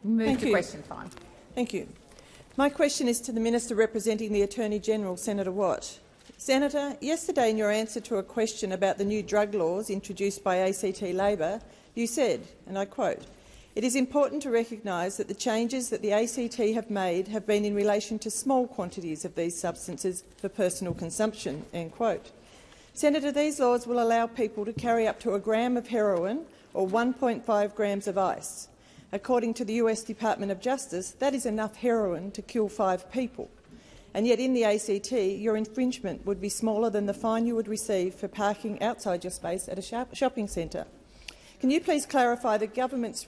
Move to question time. Thank you. My question is to the Minister representing the Attorney-General, Senator Watt. Senator, yesterday in your answer to a question about the new drug laws introduced by ACT Labor, you said, and I quote, "It is important to recognise that the changes that the ACT have made have been in relation to small quantities of these substances for personal consumption." End quote. Senator, these laws will allow people to carry up to 1 gram of heroin or 1.5 grams of ice. According to the US Department of Justice, that is enough heroin to kill 5 people. And yet in the ACT, your infringement would be smaller than the fine you would receive for parking outside your space at a shopping centre. Can you please clarify the government's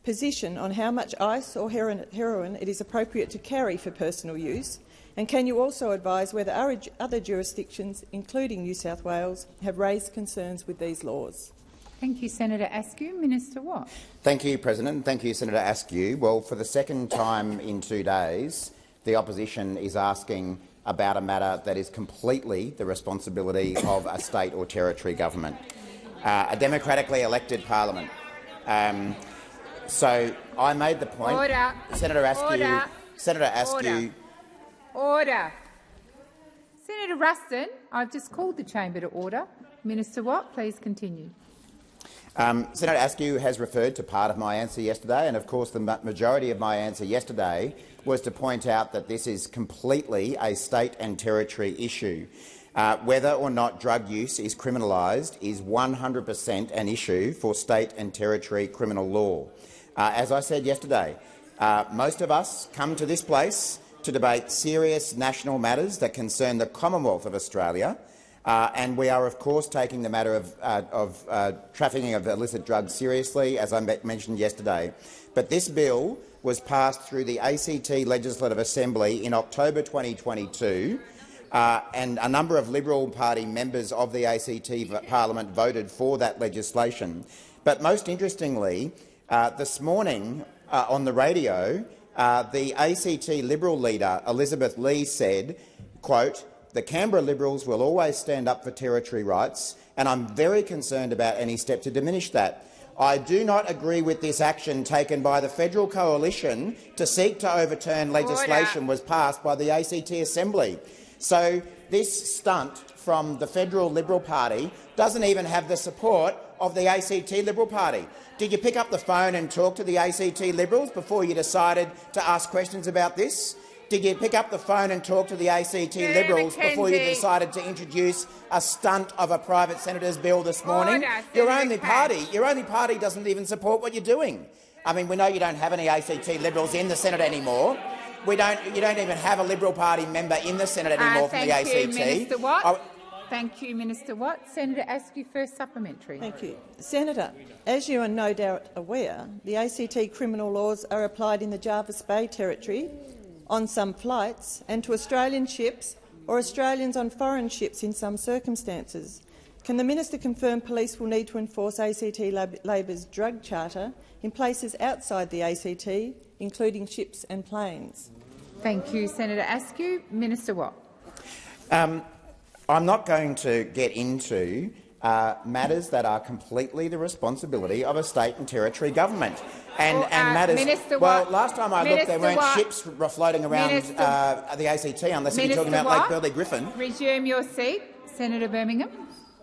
position on how much ice or heroin it is appropriate to carry for personal use? And can you also advise whether other jurisdictions, including New South Wales, have raised concerns with these laws? Thank you, Senator Askew. Minister Watt. Thank you, President. Thank you, Senator Askew. Well, for the second time in 2 days, the opposition is asking about a matter that is completely the responsibility of a state or territory government, a democratically elected parliament. So I made the point, Order. Senator Askew. Order. Senator Askew. Order. Senator Ruston, I've just called the chamber to order. Minister Watt, please continue. Senator Askew has referred to part of my answer yesterday, and of course the majority of my answer yesterday was to point out that this is completely a state and territory issue. Whether or not drug use is criminalised is 100% an issue for state and territory criminal law. As I said yesterday, most of us come to this place to debate serious national matters that concern the Commonwealth of Australia, and we are, of course, taking the matter of trafficking of illicit drugs seriously, as I mentioned yesterday. But this bill was passed through the ACT Legislative Assembly in October 2022, and a number of Liberal Party members of the ACT Parliament voted for that legislation. But most interestingly, this morning on the radio, the ACT Liberal leader, Elizabeth Lee, said, quote, "The Canberra Liberals will always stand up for territory rights, and I'm very concerned about any step to diminish that. I do not agree with this action taken by the federal coalition to seek to overturn legislation was passed by the ACT Assembly." So this stunt from the federal Liberal Party doesn't even have the support of the ACT Liberal Party. Did you pick up the phone and talk to the ACT Liberals before you decided to ask questions about this? Did you pick up the phone and talk to the ACT Liberals before you decided to introduce a stunt of a private senator's bill this morning? Your only party doesn't even support what you're doing. I mean, we know you don't have any ACT Liberals in the Senate anymore. You don't even have a Liberal Party member in the Senate anymore from the ACT. Minister Watt. Thank you, Minister Watt. Senator Askew, first supplementary. Thank you. Senator, as you are no doubt aware, the ACT criminal laws are applied in the Jervis Bay Territory, on some flights, and to Australian ships or Australians on foreign ships in some circumstances. Can the minister confirm police will need to enforce ACT Labor's drug charter in places outside the ACT, including ships and planes? Thank you, Senator Askew. Minister Watt. I'm not going to get into matters that are completely the responsibility of a state and territory government. And matters. Minister well, Watt, last time I looked, there weren't ships floating around the ACT, unless you're talking about Lake Burley Griffin. Resume your seat, Senator Birmingham.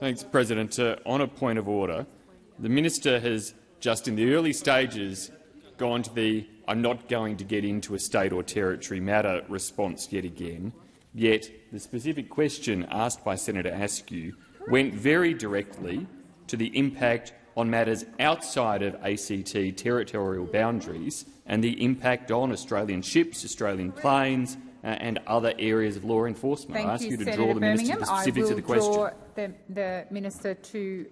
Thanks, President. On a point of order, the minister has just in the early stages gone to the "I'm not going to get into a state or territory matter" response yet again. Yet the specific question asked by Senator Askew went very directly to the impact on matters outside of ACT territorial boundaries and the impact on Australian ships, Australian planes and other areas of law enforcement. I ask you to draw the minister to the specifics of the question. I will draw the minister to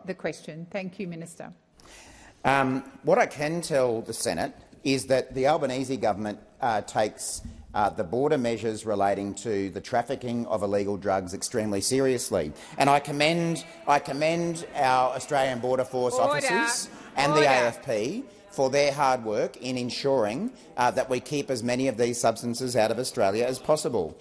the question. Thank you, Minister. What I can tell the Senate is that the Albanese government takes the border measures relating to the trafficking of illegal drugs extremely seriously, and I commend our Australian Border Force officers and the AFP for their hard work in ensuring that we keep as many of these substances out of Australia as possible.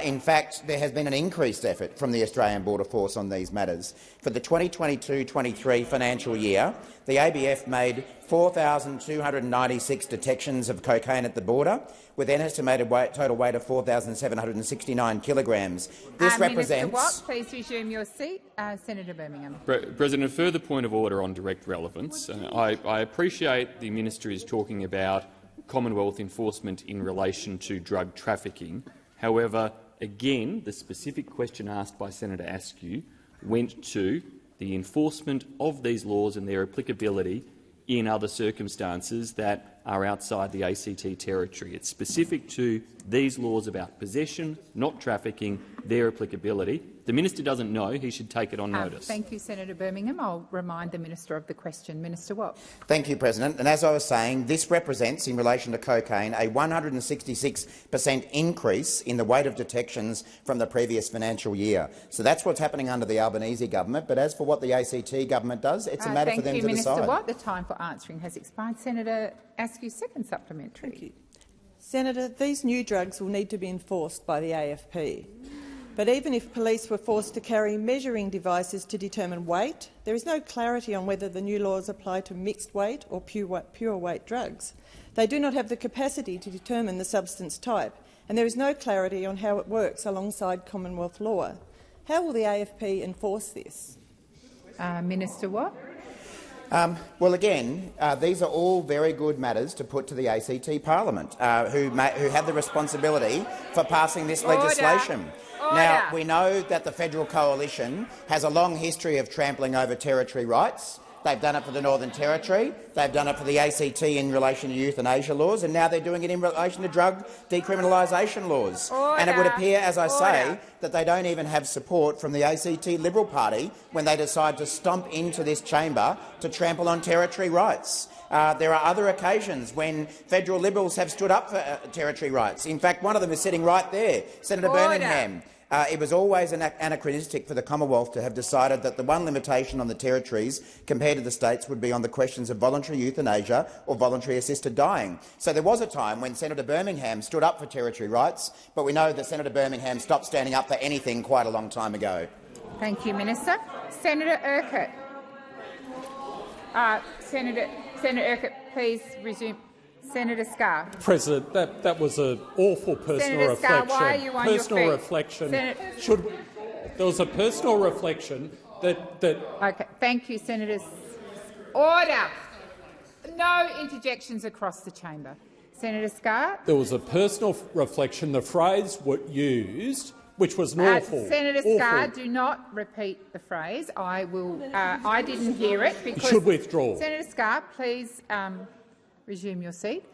In fact, there has been an increased effort from the Australian Border Force on these matters. For the 2022-23 financial year, the ABF made 4,296 detections of cocaine at the border, with an estimated total weight of 4,769 kilograms. This represents— Minister Watt, please resume your seat. Senator Birmingham. President, a further point of order on direct relevance. I appreciate the minister is talking about Commonwealth enforcement in relation to drug trafficking. However, again, the specific question asked by Senator Askew went to the enforcement of these laws and their applicability in other circumstances that are outside the ACT territory. It's specific to these laws about possession, not trafficking, their applicability. The minister doesn't know. He should take it on notice. Thank you, Senator Birmingham. I'll remind the minister of the question. Minister Watt. Thank you, President. And as I was saying, this represents, in relation to cocaine, a 166% increase in the weight of detections from the previous financial year. So that's what's happening under the Albanese government. But as for what the ACT government does, it's a matter for them to decide. Thank you, Minister Watt. The time for answering has expired. Senator Askew's second supplementary. Thank you. Senator, these new drugs will need to be enforced by the AFP. But even if police were forced to carry measuring devices to determine weight, there is no clarity on whether the new laws apply to mixed weight or pure weight drugs. They do not have the capacity to determine the substance type, and there is no clarity on how it works alongside Commonwealth law. How will the AFP enforce this? Minister Watt. Well, again, these are all very good matters to put to the ACT Parliament, who have the responsibility for passing this legislation. Now, we know that the federal coalition has a long history of trampling over territory rights. They've done it for the Northern Territory, they've done it for the ACT in relation to euthanasia laws, and now they're doing it in relation to drug decriminalisation laws. And it would appear, as I say, that they don't even have support from the ACT Liberal Party when they decide to stomp into this chamber to trample on territory rights. There are other occasions when federal Liberals have stood up for territory rights. In fact, one of them is sitting right there, Senator Birmingham. It was always anachronistic for the Commonwealth to have decided that the one limitation on the territories compared to the states would be on the questions of voluntary euthanasia or voluntary assisted dying. So there was a time when Senator Birmingham stood up for territory rights, but we know that Senator Birmingham stopped standing up for anything quite a long time ago. Thank you, Minister. Senator Urquhart. Senator Urquhart, please resume. Senator Scarr. President, that was an awful personal Senator reflection. Scarr, why are you on personal your feet? reflection. There was a personal reflection that. Okay, thank you, Senators. Order. No interjections across the chamber. Senator Scarr. There was a personal reflection. The phrase used, which was an awful. Senator Scarr, do not repeat the phrase. I will. I didn't hear it because. You should withdraw. Senator Scarr, please. Resume your seat.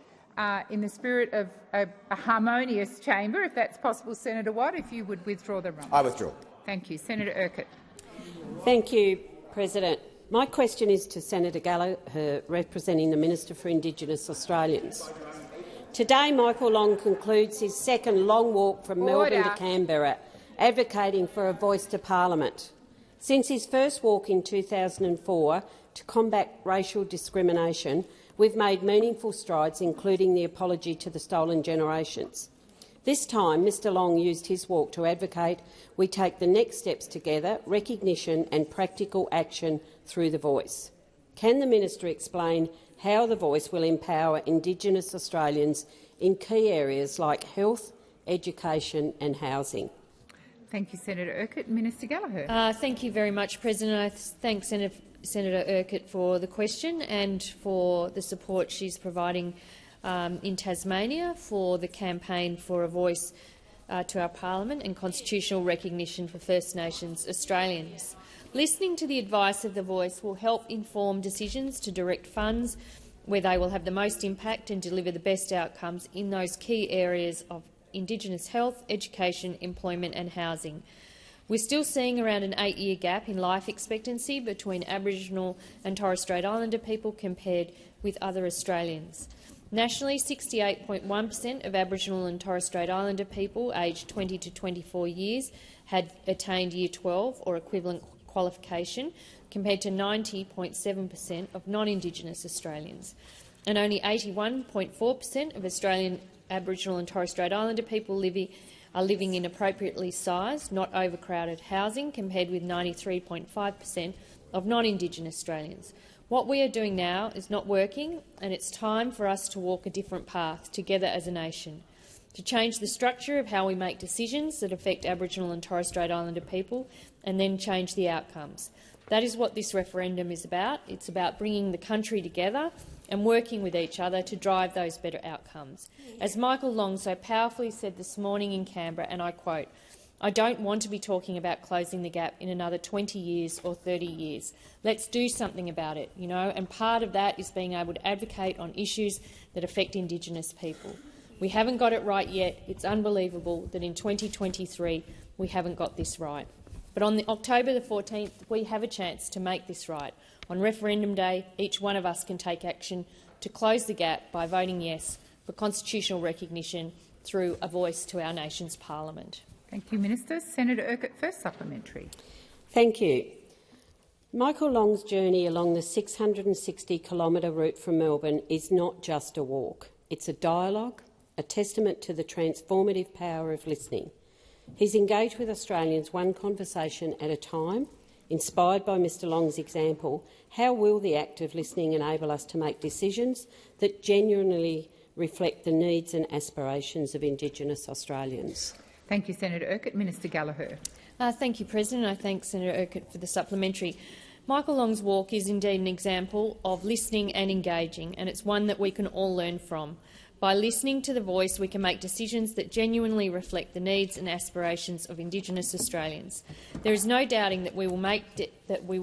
In the spirit of a harmonious chamber, if that's possible, Senator Watt, if you would withdraw the rumble. I withdraw. Thank you. Senator Urquhart. Thank you, President. My question is to Senator Gallagher, representing the Minister for Indigenous Australians. Today, Michael Long concludes his second long walk from Melbourne to Canberra, advocating for a voice to Parliament. Since his first walk in 2004 to combat racial discrimination, we've made meaningful strides, including the apology to the stolen generations. This time, Mr Long used his walk to advocate we take the next steps together, recognition and practical action through the voice. Can the minister explain how the voice will empower Indigenous Australians in key areas like health, education and housing? Thank you, Senator Urquhart. Minister Gallagher. Thank you very much, President. I thank Senator Urquhart for the question and for the support she's providing in Tasmania for the campaign for a voice to our Parliament and constitutional recognition for First Nations Australians. Listening to the advice of the voice will help inform decisions to direct funds where they will have the most impact and deliver the best outcomes in those key areas of Indigenous health, education, employment and housing. We're still seeing around an 8-year gap in life expectancy between Aboriginal and Torres Strait Islander people compared with other Australians. Nationally, 68.1% of Aboriginal and Torres Strait Islander people aged 20 to 24 years had attained Year 12 or equivalent qualification, compared to 90.7% of non-Indigenous Australians. And only 81.4% of Australian Aboriginal and Torres Strait Islander people are living in appropriately sized, not overcrowded housing, compared with 93.5% of non-Indigenous Australians. What we are doing now is not working, and it's time for us to walk a different path together as a nation, to change the structure of how we make decisions that affect Aboriginal and Torres Strait Islander people and then change the outcomes. That is what this referendum is about. It's about bringing the country together and working with each other to drive those better outcomes. As Michael Long so powerfully said this morning in Canberra, and I quote, "I don't want to be talking about closing the gap in another 20 years or 30 years. Let's do something about it, you know, and part of that is being able to advocate on issues that affect Indigenous people. We haven't got it right yet. It's unbelievable that in 2023 we haven't got this right. But on October the 14th, we have a chance to make this right. On referendum day, each one of us can take action to close the gap by voting yes for constitutional recognition through a voice to our nation's parliament." Thank you, Minister. Senator Urquhart, first supplementary. Thank you. Michael Long's journey along the 660-kilometre route from Melbourne is not just a walk. It's a dialogue, a testament to the transformative power of listening. He's engaged with Australians one conversation at a time. Inspired by Mr Long's example, how will the act of listening enable us to make decisions that genuinely reflect the needs and aspirations of Indigenous Australians? Thank you, Senator Urquhart. Minister Gallagher. Thank you, President. I thank Senator Urquhart for the supplementary. Michael Long's walk is indeed an example of listening and engaging, and it's one that we can all learn from. By listening to the voice, we can make decisions that genuinely reflect the needs and aspirations of Indigenous Australians. There is no doubting that we will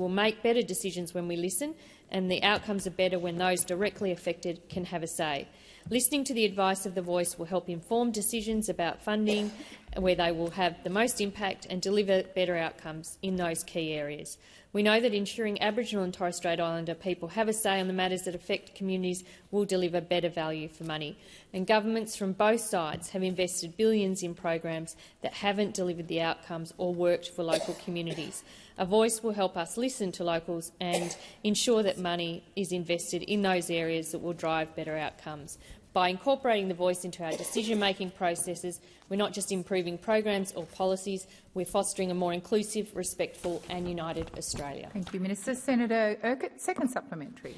make better decisions when we listen, and the outcomes are better when those directly affected can have a say. Listening to the advice of the voice will help inform decisions about funding, where they will have the most impact and deliver better outcomes in those key areas. We know that ensuring Aboriginal and Torres Strait Islander people have a say on the matters that affect communities will deliver better value for money. And governments from both sides have invested billions in programs that haven't delivered the outcomes or worked for local communities. A voice will help us listen to locals and ensure that money is invested in those areas that will drive better outcomes. By incorporating the voice into our decision-making processes, we're not just improving programs or policies, we're fostering a more inclusive, respectful and united Australia. Thank you, Minister. Senator Urquhart, second supplementary.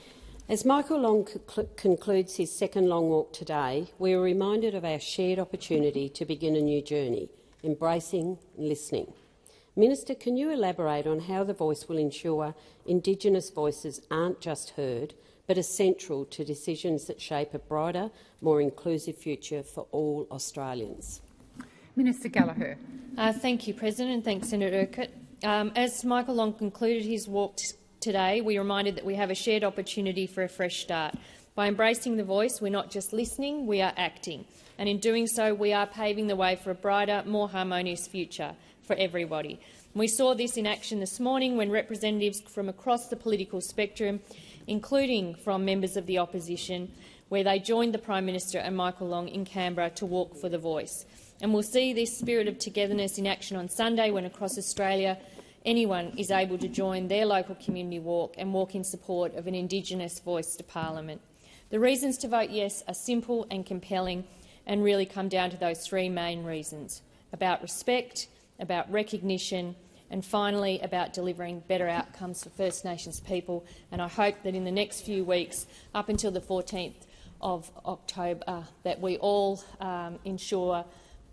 As Michael Long concludes his second long walk today, we are reminded of our shared opportunity to begin a new journey, embracing and listening. Minister, can you elaborate on how the voice will ensure Indigenous voices aren't just heard, but are central to decisions that shape a brighter, more inclusive future for all Australians? Minister Gallagher. Thank you, President, and thanks, Senator Urquhart. As Michael Long concluded his walk today, we are reminded that we have a shared opportunity for a fresh start. By embracing the voice, we're not just listening, we are acting. And in doing so, we are paving the way for a brighter, more harmonious future for everybody. We saw this in action this morning when representatives from across the political spectrum, including from members of the opposition, where they joined the Prime Minister and Michael Long in Canberra to walk for the voice. And we'll see this spirit of togetherness in action on Sunday when across Australia anyone is able to join their local community walk and walk in support of an Indigenous voice to Parliament. The reasons to vote yes are simple and compelling and really come down to those three main reasons: about respect, about recognition and finally about delivering better outcomes for First Nations people. And I hope that in the next few weeks, up until the 14th of October, that we all ensure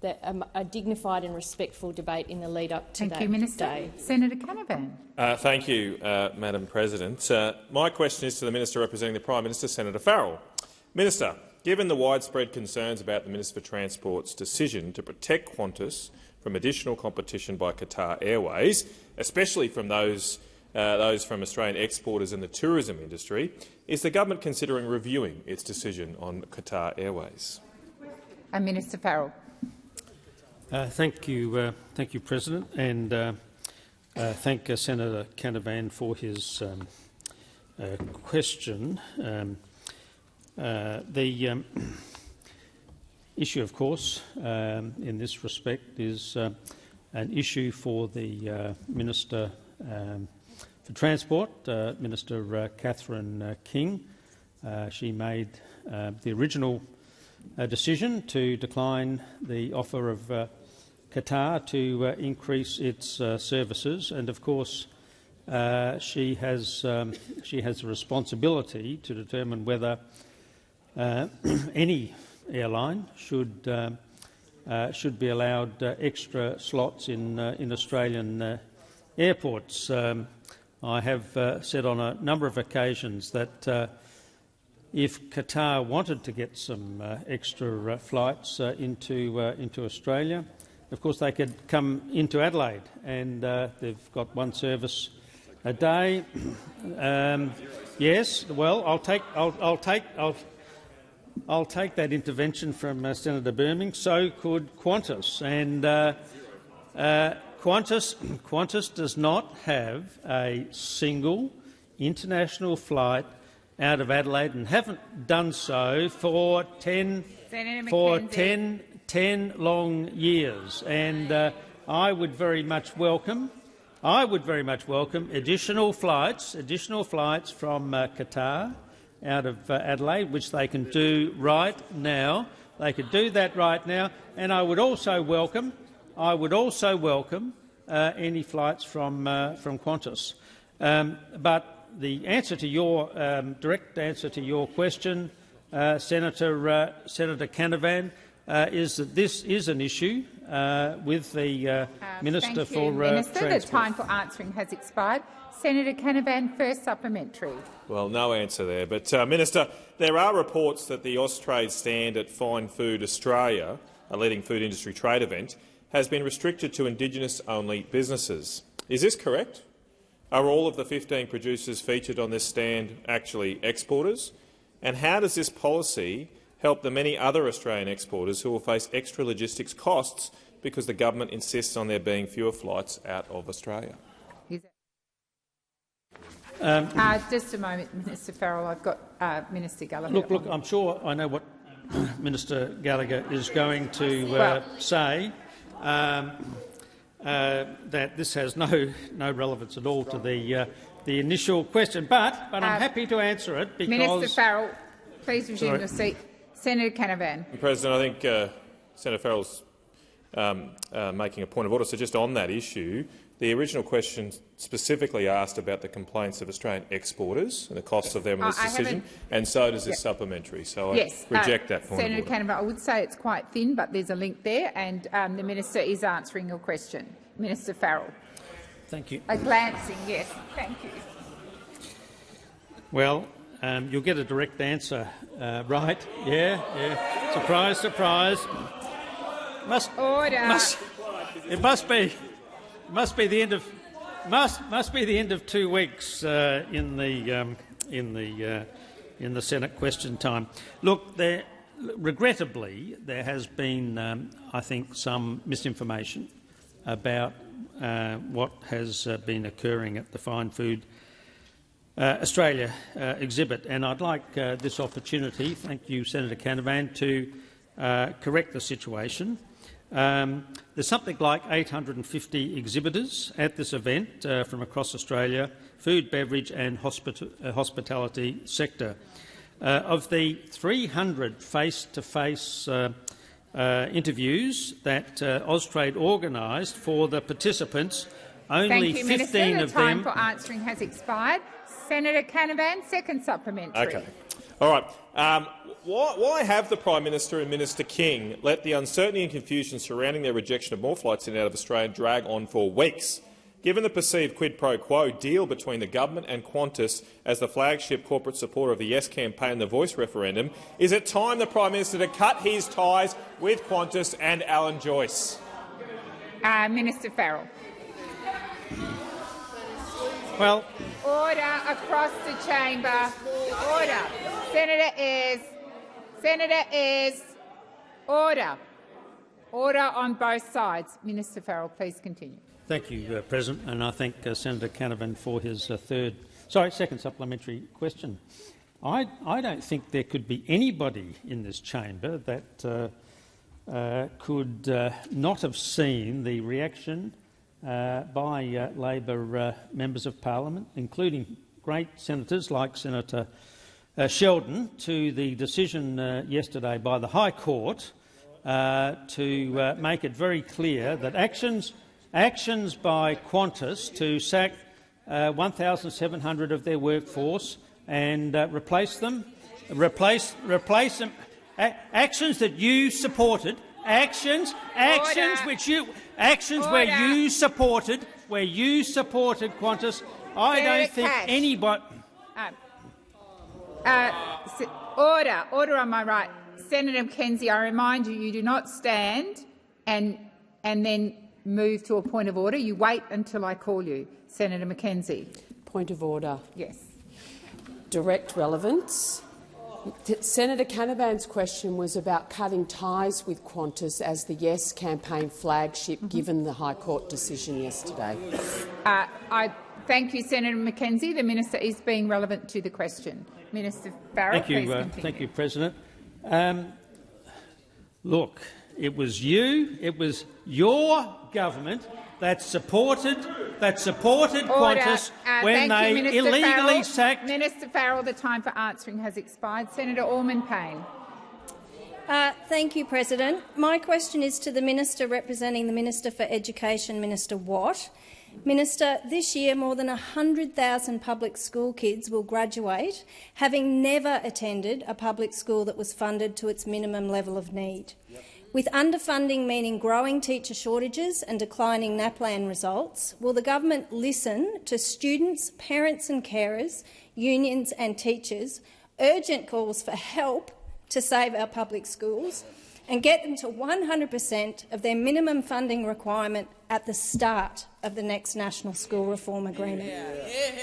that a dignified and respectful debate in the lead-up to that day. Thank you, Minister. Senator Canavan. Thank you, Madam President. My question is to the Minister representing the Prime Minister, Senator Farrell. Minister, given the widespread concerns about the Minister for Transport's decision to protect Qantas from additional competition by Qatar Airways, especially from those from Australian exporters in the tourism industry, is the government considering reviewing its decision on Qatar Airways? Minister Farrell. Thank you, President, and thank Senator Canavan for his question. The issue, of course, in this respect is an issue for the Minister for Transport, Minister Catherine King. She made the original decision to decline the offer of Qatar to increase its services, and of course she has a responsibility to determine whether any airline should be allowed extra slots in Australian airports. I have said on a number of occasions that if Qatar wanted to get some extra flights into Australia, of course they could come into Adelaide, and they've got one service a day. Yes, well, I'll take that intervention from Senator Birmingham. So could Qantas, and Qantas does not have a single international flight out of Adelaide, and haven't done so for 10 long years. And I would very much welcome additional flights from Qatar out of Adelaide, which they can do right now. They could do that right now, and I would also welcome any flights from Qantas. But the answer to your direct answer to your question, Senator Canavan, is that this is an issue with the Minister for Transport. The time for answering has expired. Senator Canavan, first supplementary. Well, no answer there. But, Minister, there are reports that the Austrade stand at Fine Food Australia, a leading food industry trade event, has been restricted to Indigenous-only businesses. Is this correct? Are all of the 15 producers featured on this stand actually exporters? And how does this policy help the many other Australian exporters who will face extra logistics costs because the government insists on there being fewer flights out of Australia? Just a moment, Minister Farrell. I've got Minister Gallagher. Look, I'm sure I know what Minister Gallagher is going to say. That this has no relevance at all to the initial question, but I'm happy to answer it because— Minister Farrell, please resume your seat. Senator Canavan. President, I think Senator Farrell's making a point of order. So just on that issue, the original question specifically asked about the complaints of Australian exporters and the costs of them in this decision, and so does this supplementary. So yes, I reject that point Senator of order. Canavan, I would say it's quite thin, but there's a link there, and the minister is answering your question. Minister Farrell. Thank you. A glancing yes. Thank you. Well, you'll get a direct answer, right? Yeah. Surprise, surprise. Order. It must be the end of 2 weeks in the Senate question time. Look, regrettably, there has been, I think, some misinformation about what has been occurring at the Fine Food Australia exhibit, and I'd like this opportunity, thank you, Senator Canavan, to correct the situation. There's something like 850 exhibitors at this event from across Australia, food, beverage and hospitality sector. Of the 300 face-to-face interviews that Austrade organised for the participants, only 15 Minister. of them— The time for answering has expired. Senator Canavan, second supplementary. Okay. All right. Why have the Prime Minister and Minister King let the uncertainty and confusion surrounding their rejection of more flights in and out of Australia drag on for weeks? Given the perceived quid pro quo deal between the government and Qantas as the flagship corporate supporter of the Yes campaign and the Voice referendum, is it time the Prime Minister to cut his ties with Qantas and Alan Joyce? Minister Farrell. Well, order across the chamber. Order. Senator Ayres. Order. Order on both sides. Minister Farrell, please continue. Thank you, President, and I thank Senator Canavan for his second supplementary question. I don't think there could be anybody in this chamber that could not have seen the reaction by Labor members of Parliament, including great senators like Senator Sheldon, to the decision yesterday by the High Court to make it very clear that actions by Qantas to sack 1,700 of their workforce and replace them. Replace them. Actions that you supported. Actions where you supported Qantas. I don't think anybody. Order on my right. Senator McKenzie, I remind you, you do not stand and then move to a point of order. You wait until I call you. Senator McKenzie. Point of order. Yes. Direct relevance. Senator Canavan's question was about cutting ties with Qantas as the Yes campaign flagship, given the High Court decision yesterday. I thank you, Senator McKenzie. The minister is being relevant to the question. Minister Farrell, please continue. Thank you, President. Look, it was your government that supported Qantas when they illegally sacked. Minister Farrell, the time for answering has expired. Senator Orman-Payne. Thank you, President. My question is to the Minister representing the Minister for Education, Minister Watt. Minister, this year more than 100,000 public school kids will graduate having never attended a public school that was funded to its minimum level of need. With underfunding meaning growing teacher shortages and declining NAPLAN results, will the government listen to students, parents and carers, unions and teachers, urgent calls for help to save our public schools and get them to 100% of their minimum funding requirement at the start of the next National School Reform Agreement?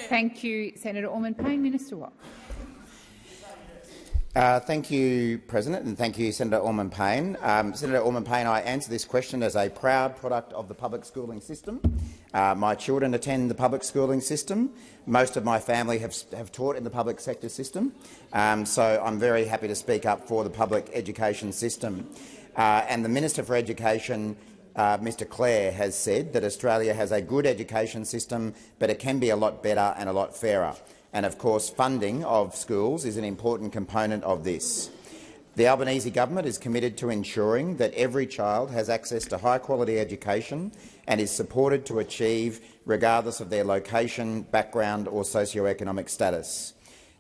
Thank you, Senator Orman-Payne. Minister Watt. Thank you, President, and thank you, Senator Orman-Payne. Senator Orman-Payne, I answer this question as a proud product of the public schooling system. My children attend the public schooling system. Most of my family have taught in the public sector system, so I'm very happy to speak up for the public education system. And the Minister for Education, Mr Clare, has said that Australia has a good education system, but it can be a lot better and a lot fairer. And of course, funding of schools is an important component of this. The Albanese government is committed to ensuring that every child has access to high-quality education and is supported to achieve regardless of their location, background or socio-economic status.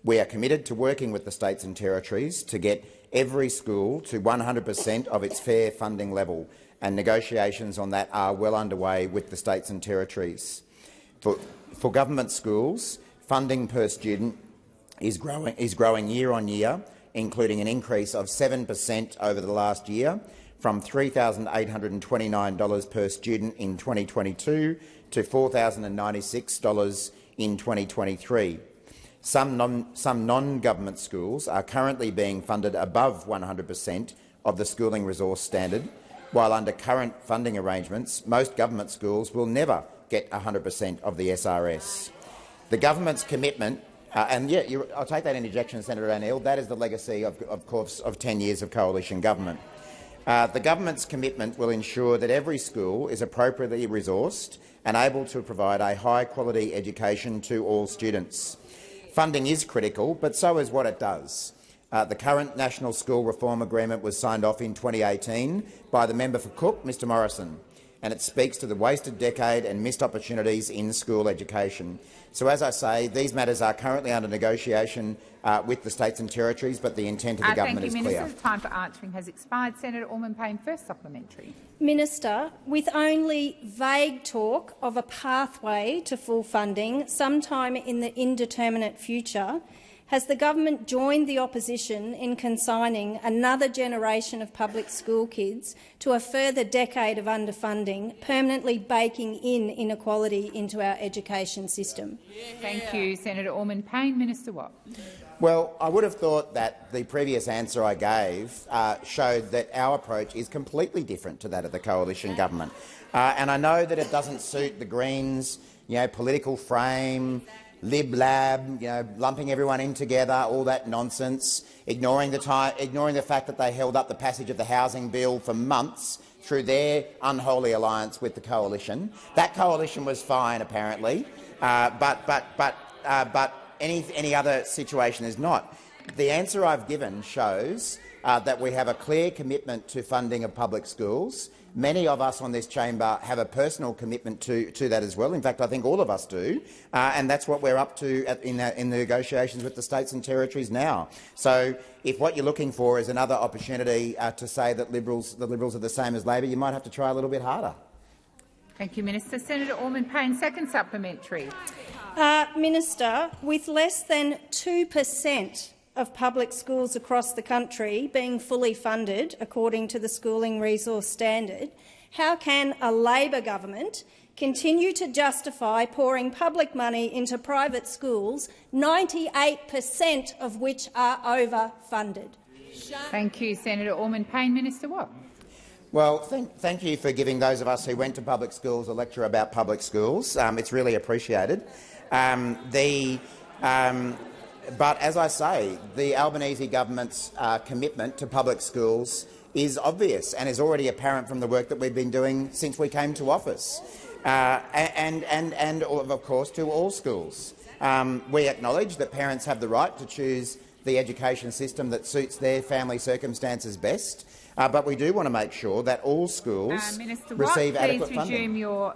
We are committed to working with the states and territories to get every school to 100% of its fair funding level, and negotiations on that are well underway with the states and territories. For government schools, funding per student is growing year on year, including an increase of 7% over the last year, from $3,829 per student in 2022 to $4,096 in 2023. Some non-government schools are currently being funded above 100% of the schooling resource standard, while under current funding arrangements, most government schools will never get 100% of the SRS. The government's commitment, and I'll take that interjection, Senator O'Neill. That is the legacy, of course, of 10 years of coalition government. The government's commitment will ensure that every school is appropriately resourced and able to provide a high-quality education to all students. Funding is critical, but so is what it does. The current National School Reform Agreement was signed off in 2018 by the member for Cook, Mr Morrison, and it speaks to the wasted decade and missed opportunities in school education. So, as I say, these matters are currently under negotiation with the states and territories, but the intent of the government is clear. Thank you, Minister. The time for answering has expired. Senator Orman-Payne, first supplementary. Minister, with only vague talk of a pathway to full funding sometime in the indeterminate future, has the government joined the opposition in consigning another generation of public school kids to a further decade of underfunding, permanently baking in inequality into our education system? Thank you, Senator Orman-Payne. Minister Watt. Well, I would have thought that the previous answer I gave showed that our approach is completely different to that of the coalition government. And I know that it doesn't suit the Greens' political frame, lib-lab, lumping everyone in together, all that nonsense, ignoring the fact that they held up the passage of the housing bill for months through their unholy alliance with the coalition. That coalition was fine, apparently, but any other situation is not. The answer I've given shows that we have a clear commitment to funding of public schools, Many of us on this chamber have a personal commitment to that as well. In fact, I think all of us do, and that's what we're up to in the negotiations with the states and territories now. So, if what you're looking for is another opportunity to say that the Liberals are the same as Labor, you might have to try a little bit harder. Thank you, Minister. Senator Orman-Payne, second supplementary. Minister, with less than 2% of public schools across the country being fully funded according to the Schooling Resource Standard, how can a Labor government continue to justify pouring public money into private schools, 98% of which are overfunded? Thank you, Senator Orman-Payne. Minister Watt. Well, thank you for giving those of us who went to public schools a lecture about public schools. It's really appreciated. But as I say, the Albanese government's commitment to public schools is obvious and is already apparent from the work that we've been doing since we came to office, and of course to all schools. We acknowledge that parents have the right to choose the education system that suits their family circumstances best, but we do want to make sure that all schools receive adequate funding. Please resume your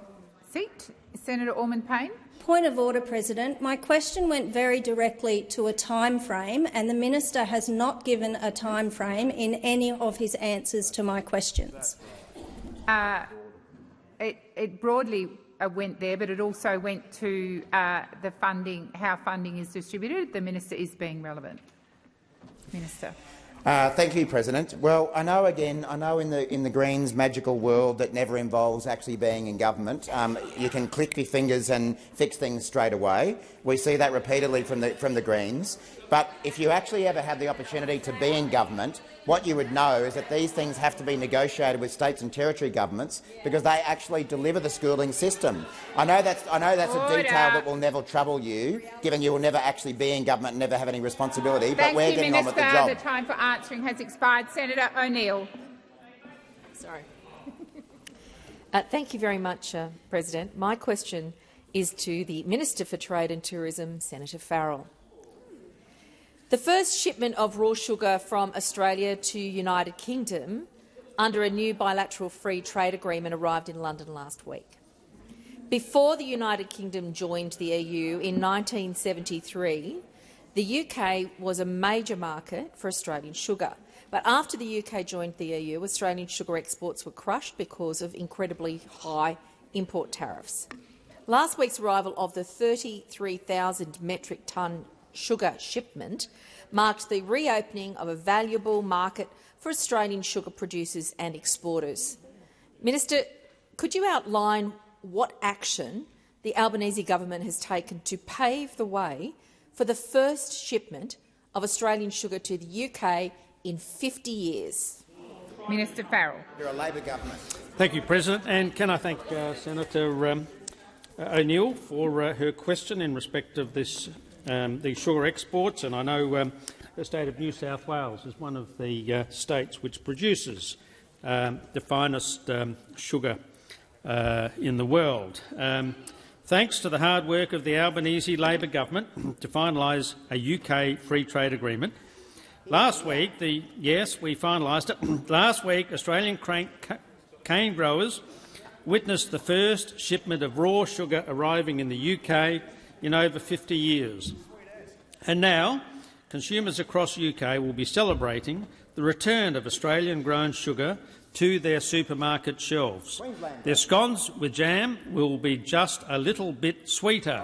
seat. Senator Orman-Payne. Point of order, President. My question went very directly to a time frame, and the minister has not given a time frame in any of his answers to my questions. It broadly went there, but it also went to the funding, how funding is distributed. The minister is being relevant. Minister. Thank you, President. Well, I know in the Greens' magical world that never involves actually being in government, you can click your fingers and fix things straight away. We see that repeatedly from the Greens. But if you actually ever have the opportunity to be in government, what you would know is that these things have to be negotiated with states and territory governments because they actually deliver the schooling system. I know that's a detail that will never trouble you, given you will never actually be in government and never have any responsibility. But we're getting on with the job. The time for answering has expired. Senator O'Neill. Sorry. Thank you very much, President. My question is to the Minister for Trade and Tourism, Senator Farrell. The first shipment of raw sugar from Australia to United Kingdom under a new bilateral free trade agreement arrived in London last week. Before the United Kingdom joined the EU in 1973, the UK was a major market for Australian sugar. But after the UK joined the EU, Australian sugar exports were crushed because of incredibly high import tariffs. Last week's arrival of the 33,000 metric tonne sugar shipment marked the reopening of a valuable market for Australian sugar producers and exporters. Minister, could you outline what action the Albanese government has taken to pave the way for the first shipment of Australian sugar to the UK in 50 years? Minister Farrell. You're a Labor government. Thank you, President. And can I thank Senator O'Neill for her question in respect of this the sugar exports, and I know the state of New South Wales is one of the states which produces the finest sugar in the world. Thanks to the hard work of the Albanese Labor government to finalise a UK free trade agreement, last week we finalised it. Last week, Australian cane growers witnessed the first shipment of raw sugar arriving in the UK in over 50 years. And now, consumers across the UK will be celebrating the return of Australian-grown sugar to their supermarket shelves. Their scones with jam will be just a little bit sweeter.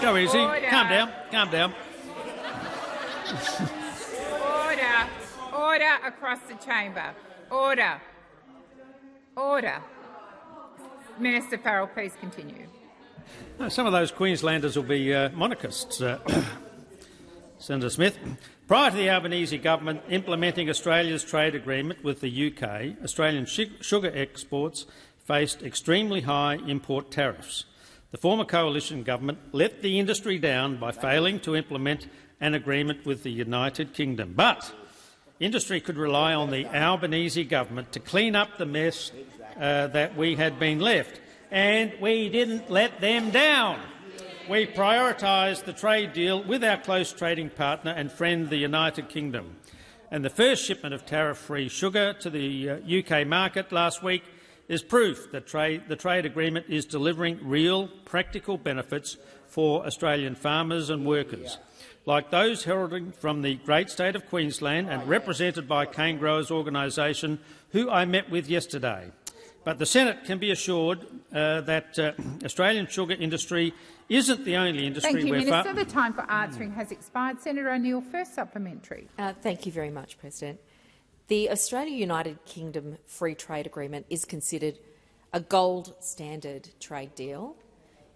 Go easy. Order. Calm down. Calm down. Order. Order across the chamber. Order. Order. Minister Farrell, please continue. Some of those Queenslanders will be monarchists, Senator Smith. Prior to the Albanese government implementing Australia's trade agreement with the UK, Australian sugar exports faced extremely high import tariffs. The former coalition government let the industry down by failing to implement an agreement with the United Kingdom. But industry could rely on the Albanese government to clean up the mess that we had been left, and we didn't let them down. we prioritise the trade deal with our close trading partner and friend, the United Kingdom. And the first shipment of tariff-free sugar to the UK market last week is proof that the trade agreement is delivering real, practical benefits for Australian farmers and workers, like those heralding from the great state of Queensland and represented by cane growers organisation, who I met with yesterday. But the Senate can be assured that Australian sugar industry isn't the only industry Thank you, where Minister. The time for answering has expired. Senator O'Neill, first supplementary. Thank you very much, President. The Australia-United Kingdom Free Trade Agreement is considered a gold standard trade deal.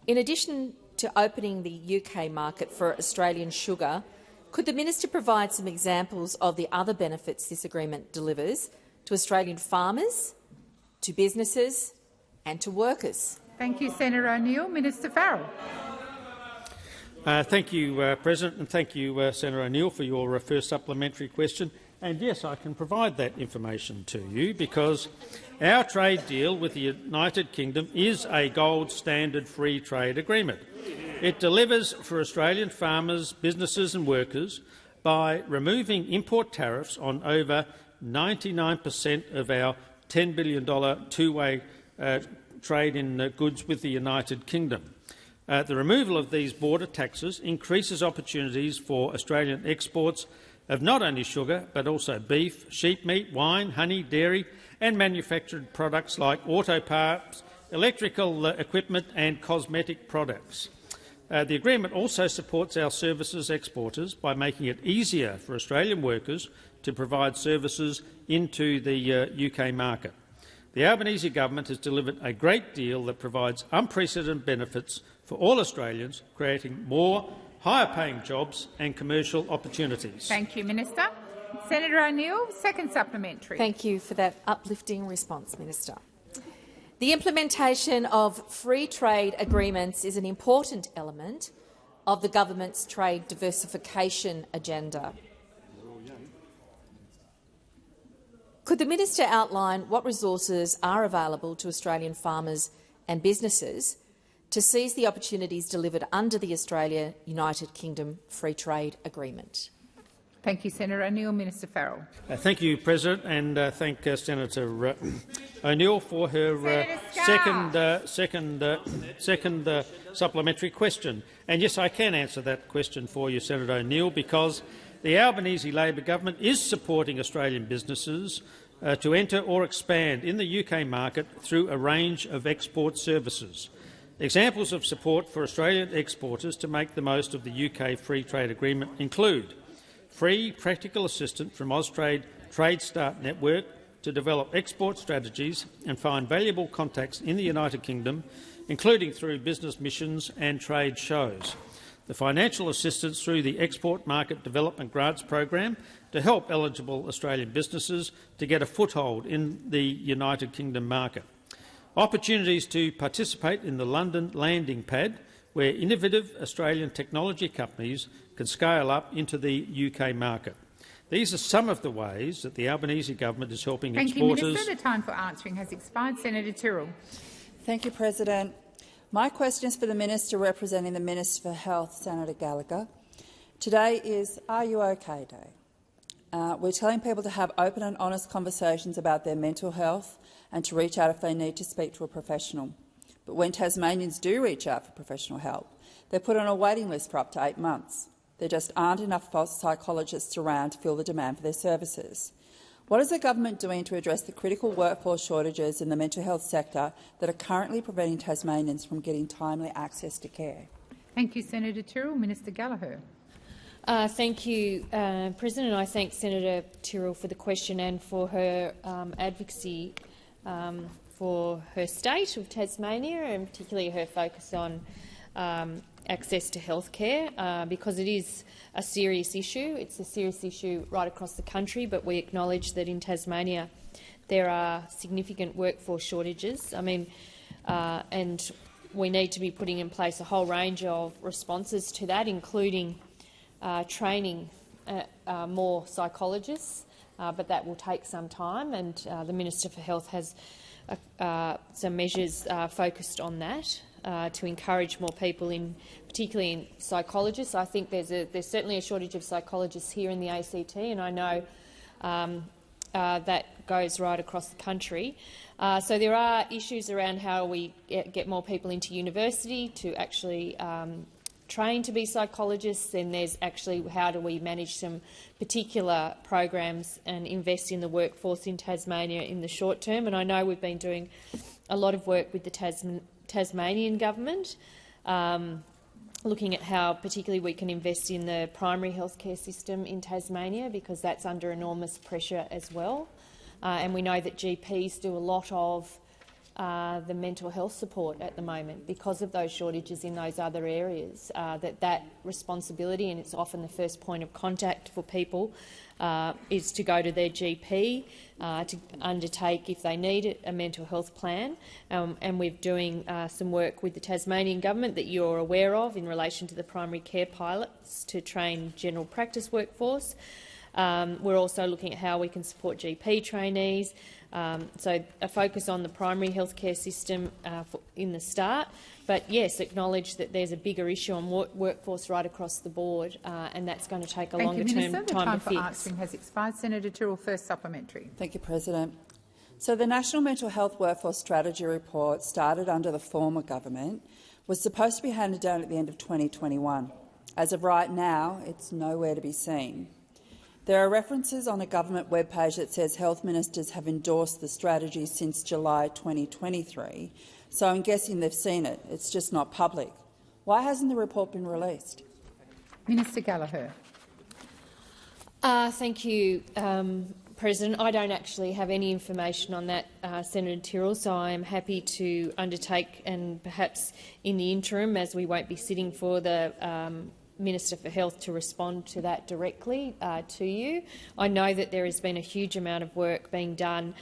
In addition to opening the UK market for Australian sugar, could the minister provide some examples of the other benefits this agreement delivers to Australian farmers, to businesses and to workers? Thank you, Senator O'Neill. Minister Farrell. Thank you, President, and thank you, Senator O'Neill, for your first supplementary question. And yes, I can provide that information to you because our trade deal with the United Kingdom is a gold standard free trade agreement. It delivers for Australian farmers, businesses and workers by removing import tariffs on over 99% of our $10 billion two-way trade in goods with the United Kingdom. The removal of these border taxes increases opportunities for Australian exports of not only sugar but also beef, sheep meat, wine, honey, dairy and manufactured products like auto parts, electrical equipment and cosmetic products. The agreement also supports our services exporters by making it easier for Australian workers to provide services into the UK market. The Albanese government has delivered a great deal that provides unprecedented benefits for all Australians, creating more higher-paying jobs and commercial opportunities. Thank you, Minister. Senator O'Neill, second supplementary. Thank you for that uplifting response, Minister. The implementation of free trade agreements is an important element of the government's trade diversification agenda. Could the minister outline what resources are available to Australian farmers and businesses to seize the opportunities delivered under the Australia-United Kingdom Free Trade Agreement? Thank you, Senator O'Neill. Minister Farrell. Thank you, President, and thank Senator O'Neill for her second supplementary question. And yes, I can answer that question for you, Senator O'Neill, because the Albanese Labor government is supporting Australian businesses to enter or expand in the UK market through a range of export services. Examples of support for Australian exporters to make the most of the UK Free Trade Agreement include free practical assistance from Austrade Trade Start Network to develop export strategies and find valuable contacts in the United Kingdom, including through business missions and trade shows. The financial assistance through the Export Market Development Grants Program to help eligible Australian businesses to get a foothold in the United Kingdom market. Opportunities to participate in the London Landing Pad, where innovative Australian technology companies can scale up into the UK market. These are some of the ways that the Albanese government is helping exporters. Thank you, Minister. The time for answering has expired. Senator Tyrrell. Thank you, President. My question is for the Minister representing the Minister for Health, Senator Gallagher. Today is Are You OK Day. We're telling people to have open and honest conversations about their mental health and to reach out if they need to speak to a professional. But when Tasmanians do reach out for professional help, they're put on a waiting list for up to 8 months. There just aren't enough psychologists around to fill the demand for their services. What is the government doing to address the critical workforce shortages in the mental health sector that are currently preventing Tasmanians from getting timely access to care? Thank you, Senator Tyrrell. Minister Gallagher. Thank you, President. I thank Senator Tyrrell for the question and for her advocacy for her state of Tasmania, and particularly her focus on access to health care, because it is a serious issue. It's a serious issue right across the country, but we acknowledge that in Tasmania there are significant workforce shortages. And we need to be putting in place a whole range of responses to that, including training more psychologists, but that will take some time, and the Minister for Health has some measures focused on that. to encourage more people in, particularly in psychologists. I think there's certainly a shortage of psychologists here in the ACT, and I know that goes right across the country. So there are issues around how we get more people into university to actually train to be psychologists, and there's actually how do we manage some particular programs and invest in the workforce in Tasmania in the short term. And I know we've been doing a lot of work with the Tasmanian government, looking at how particularly we can invest in the primary healthcare system in Tasmania, because that's under enormous pressure as well. And we know that GPs do a lot of the mental health support at the moment because of those shortages in those other areas. That responsibility, and it's often the first point of contact for people, is to go to their GP to undertake, if they need, a mental health plan. And we're doing some work with the Tasmanian government that you're aware of in relation to the primary care pilots to train general practice workforce. We're also looking at how we can support GP trainees. So a focus on the primary healthcare system in the start, but yes, acknowledge that there's a bigger issue on workforce right across the board, and that's going to take a longer term time to fix. The time for answering has expired. Senator Tyrrell, first supplementary. Thank you, President. So the National Mental Health Workforce Strategy report, started under the former government, was supposed to be handed down at the end of 2021. As of right now, it's nowhere to be seen. There are references on a government webpage that says health ministers have endorsed the strategy since July 2023, so I'm guessing they've seen it. It's just not public. Why hasn't the report been released? Minister Gallagher. Thank you, President. I don't actually have any information on that, Senator Tyrrell, so I am happy to undertake, and perhaps in the interim, as we won't be sitting for the Minister for Health, to respond to that directly to you. I know that there has been a huge amount of work being done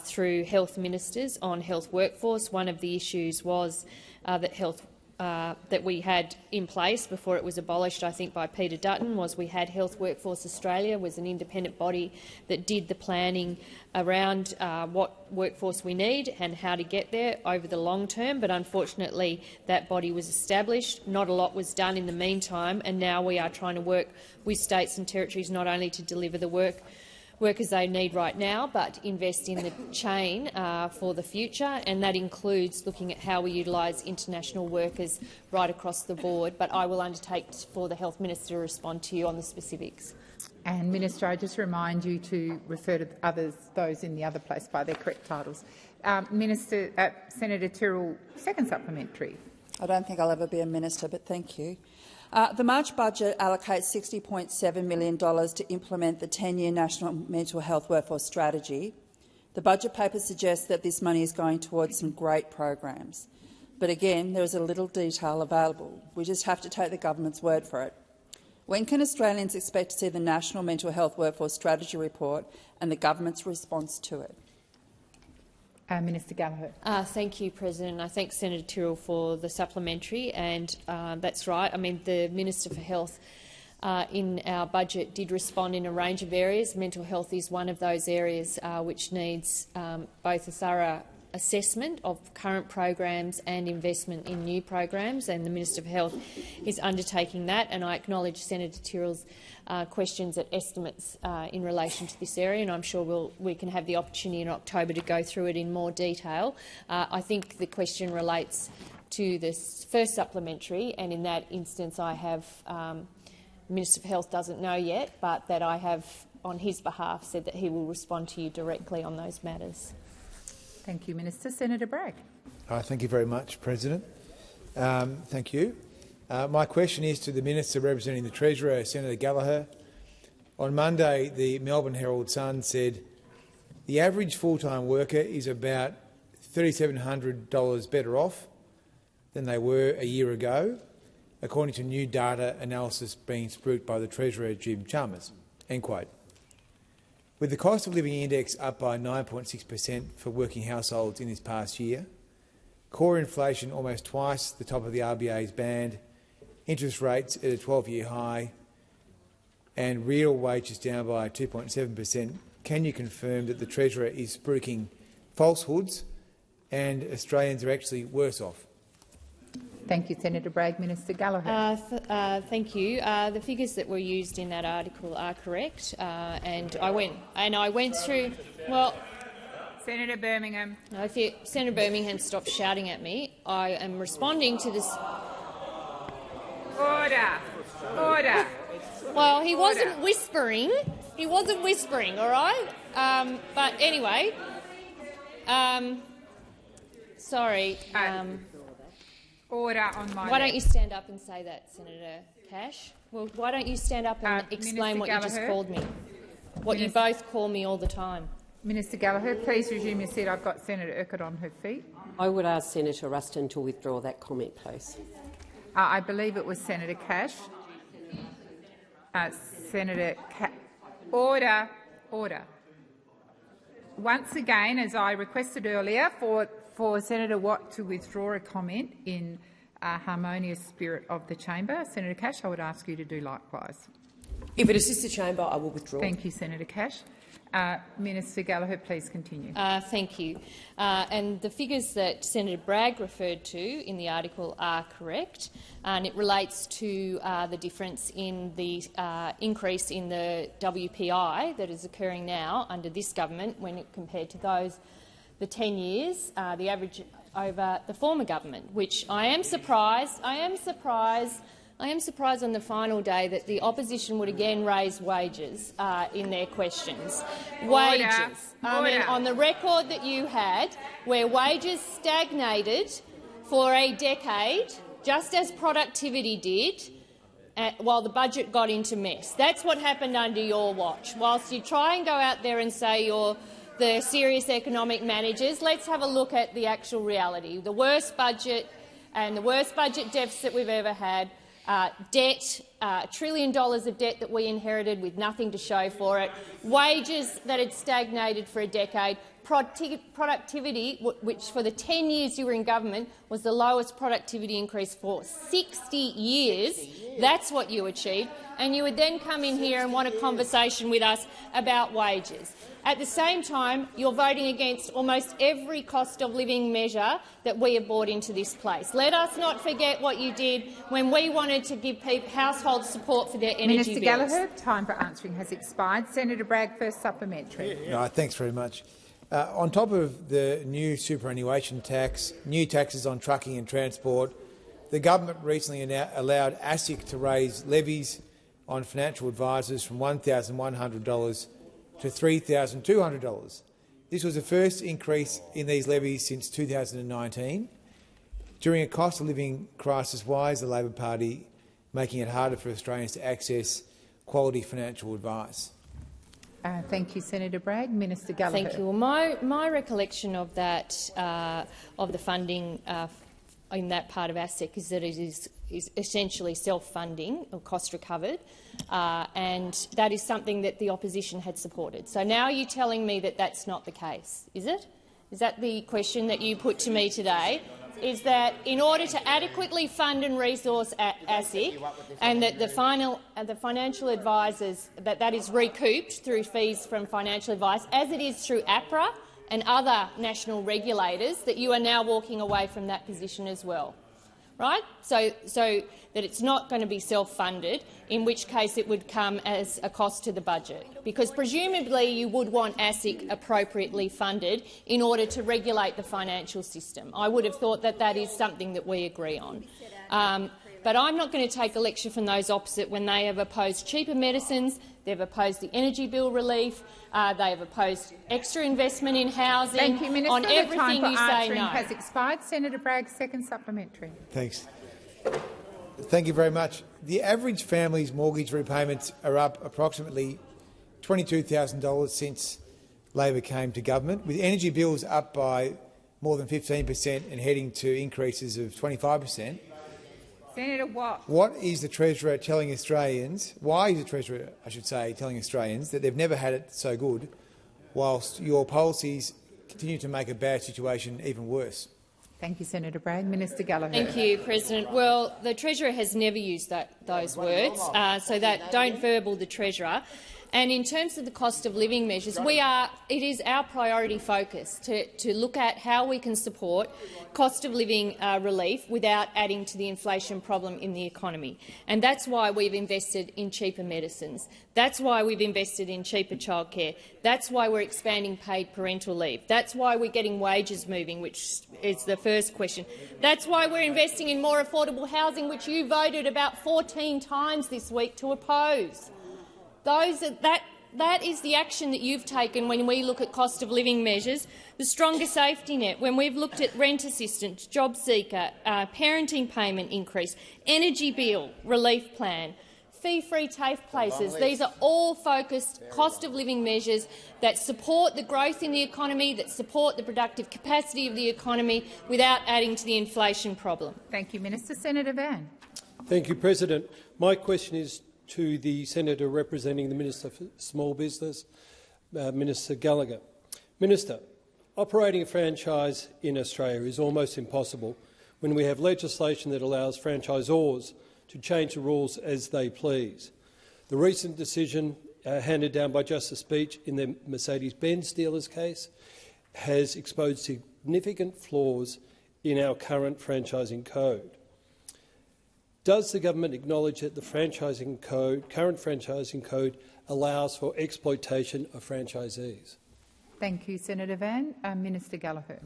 through health ministers on health workforce. One of the issues was that we had in place before it was abolished, I think, by Peter Dutton, was we had Health Workforce Australia, was an independent body that did the planning around what workforce we need and how to get there over the long term. But unfortunately, that body was established. Not a lot was done in the meantime, and now we are trying to work with states and territories not only to deliver the workers they need right now, but invest in the chain for the future, and that includes looking at how we utilise international workers right across the board. But I will undertake for the Health Minister to respond to you on the specifics. And Minister, I just remind you to refer to those in the other place by their correct titles. Senator Tyrrell, second supplementary. I don't think I'll ever be a minister, but thank you. The March budget allocates $60.7 million to implement the 10-year National Mental Health Workforce Strategy. The budget paper suggests that this money is going towards some great programs. But again, there is a little detail available. We just have to take the government's word for it. When can Australians expect to see the National Mental Health Workforce Strategy report and the government's response to it? Minister Gallagher. Thank you, President. I thank Senator Tyrrell for the supplementary, and that's right. I mean, the Minister for Health in our budget did respond in a range of areas. Mental health is one of those areas which needs both a thorough assessment of current programs and investment in new programs, and the Minister for Health is undertaking that. And I acknowledge Senator Tyrrell's questions at estimates in relation to this area, and I'm sure we can have the opportunity in October to go through it in more detail. I think the question relates to this first supplementary, and in that instance I have Minister for Health doesn't know yet, but that I have on his behalf said that he will respond to you directly on those matters. Thank you, Minister. Senator Bragg. Thank you very much, President. Thank you. My question is to the Minister representing the Treasurer, Senator Gallagher. On Monday, the Melbourne Herald Sun said the average full-time worker is about $3,700 better off than they were a year ago, according to new data analysis being spruiked by the Treasurer, Jim Chalmers. End quote. With the cost of living index up by 9.6% for working households in this past year, core inflation almost twice the top of the RBA's band, interest rates at a 12-year high, and real wages down by 2.7%, can you confirm that the Treasurer is spruiking falsehoods and Australians are actually worse off? Thank you, Senator Bragg. Minister Gallagher. Thank you. The figures that were used in that article are correct, and I went through. Well, Senator Birmingham. no, if Senator Birmingham stops shouting at me, I am responding to this. Order. Order. Well, he wasn't whispering. He wasn't whispering, all right? But anyway, sorry. Order on my Why don't you stand up and say that, Senator Cash? Well, why don't you stand up and explain what you just called me? What you both call me all the time. Minister Gallagher, please resume your seat. I've got Senator Urquhart on her feet. I would ask Senator Ruston to withdraw that comment, please. I believe it was Senator Cash. Order. Order. Once again, as I requested earlier, for Senator Watt to withdraw a comment in a harmonious spirit of the chamber, Senator Cash, I would ask you to do likewise. If it assists the chamber, I will withdraw. Thank you, Senator Cash. Minister Gallagher, please continue. Thank you. And the figures that Senator Bragg referred to in the article are correct, and it relates to the difference in the increase in the WPI that is occurring now under this government when compared to the 10 years, the average over the former government, which I am surprised on the final day that the opposition would again raise wages in their questions. Wages. I mean, on the record that you had, where wages stagnated for a decade, just as productivity did, while the budget got into mess. That's what happened under your watch. Whilst you try and go out there and say you're the serious economic managers, let's have a look at the actual reality. The worst budget and the worst budget deficit we've ever had. Debt, $1 trillion of debt that we inherited with nothing to show for it, wages that had stagnated for a decade, productivity, which for the 10 years you were in government was the lowest productivity increase for 60 years. That's what you achieved. And you would then come in here and want a conversation with us about wages. At the same time, you're voting against almost every cost of living measure that we have brought into this place. Let us not forget what you did when we wanted to give households support for their energy Minister bills. Gallagher, time for answering has expired. Senator Bragg, first supplementary. No, thanks very much. On top of the new superannuation tax, new taxes on trucking and transport, the government recently allowed ASIC to raise levies on financial advisors from $1,100 to $3,200. This was the first increase in these levies since 2019. During a cost of living crisis, why is the Labor Party making it harder for Australians to access quality financial advice? Thank you, Senator Bragg. Minister Gallagher. Thank you. Well, my recollection of that, of the funding in that part of ASIC is that it is essentially self-funding or cost recovered, and that is something that the opposition had supported. So now you're telling me that that's not the case, is it? Is that the question that you put to me today? Is that in order to adequately fund and resource ASIC, and that the financial advisors, that is recouped through fees from financial advice, as it is through APRA and other national regulators, that you are now walking away from that position as well, right? So that it's not going to be self-funded, in which case it would come as a cost to the budget, because presumably you would want ASIC appropriately funded in order to regulate the financial system. I would have thought that that is something that we agree on. But I'm not going to take a lecture from those opposite when they have opposed cheaper medicines, they've opposed the energy bill relief, they have opposed extra investment in housing. Thank you, Minister. On everything you say no. Has expired. Senator Bragg, second supplementary. Thanks. Thank you very much. The average family's mortgage repayments are up approximately $22,000 since Labor came to government, with energy bills up by more than 15% and heading to increases of 25%. Senator Watt. What is the Treasurer telling Australians? Why is the Treasurer, I should say, telling Australians that they've never had it so good, whilst your policies continue to make a bad situation even worse? Thank you, Senator Bragg. Minister Gallagher. Thank you, President. Well, the Treasurer has never used those words, so don't verbal the Treasurer. And in terms of the cost of living measures, it is our priority focus to look at how we can support cost of living relief without adding to the inflation problem in the economy. And that's why we've invested in cheaper medicines. That's why we've invested in cheaper childcare. That's why we're expanding paid parental leave. That's why we're getting wages moving, which is the first question. That's why we're investing in more affordable housing, which you voted about 14 times this week to oppose. That is the action that you've taken when we look at cost of living measures. The stronger safety net, when we've looked at rent assistance, job seeker, parenting payment increase, energy bill relief plan, fee-free TAFE places. These are all focused cost of living measures that support the growth in the economy, that support the productive capacity of the economy without adding to the inflation problem. Thank you, Minister. Senator Van. Thank you, President. My question is to the Senator representing the Minister for Small Business, Minister Gallagher. Minister, operating a franchise in Australia is almost impossible when we have legislation that allows franchisors to change the rules as they please. The recent decision handed down by Justice Beach in the Mercedes-Benz dealers case has exposed significant flaws in our current franchising code. Does the government acknowledge that the current franchising code allows for exploitation of franchisees? Thank you, Senator Van. Minister Gallagher.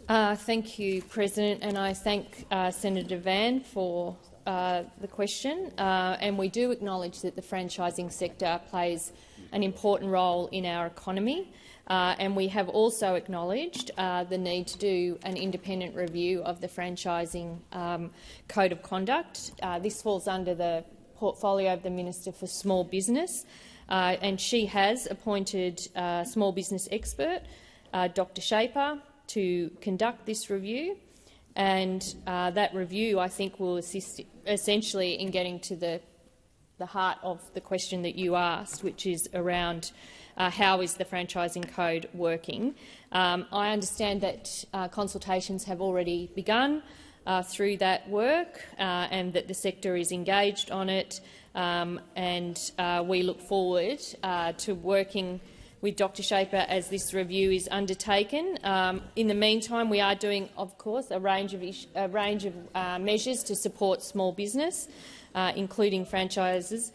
Thank you, President, and I thank Senator Van for the question. And we do acknowledge that the franchising sector plays an important role in our economy. And we have also acknowledged the need to do an independent review of the franchising code of conduct. This falls under the portfolio of the Minister for Small Business, and she has appointed a small business expert, Dr Shaper, to conduct this review. And that review, I think, will assist essentially in getting to the heart of the question that you asked, which is around how is the franchising code working. I understand that consultations have already begun through that work and that the sector is engaged on it, and we look forward to working with Dr Shaper as this review is undertaken. In the meantime, we are doing, of course, a range of measures to support small business, including franchisees,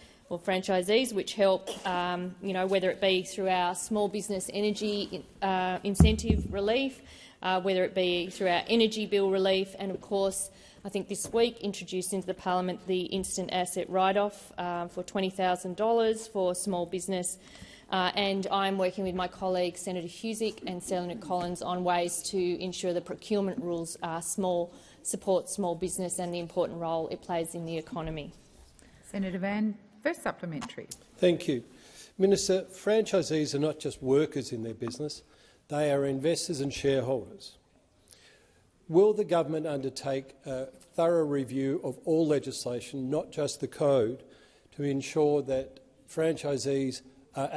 which help, whether it be through our small business energy incentive relief, whether it be through our energy bill relief, and of course, I think this week introduced into the parliament the instant asset write-off for $20,000 for small business. And I'm working with my colleagues Senator Husick and Senator Collins on ways to ensure the procurement rules support small business and the important role it plays in the economy. Senator Van, first supplementary. Thank you. Minister, franchisees are not just workers in their business, they are investors and shareholders. Will the government undertake a thorough review of all legislation, not just the code, to ensure that franchisees are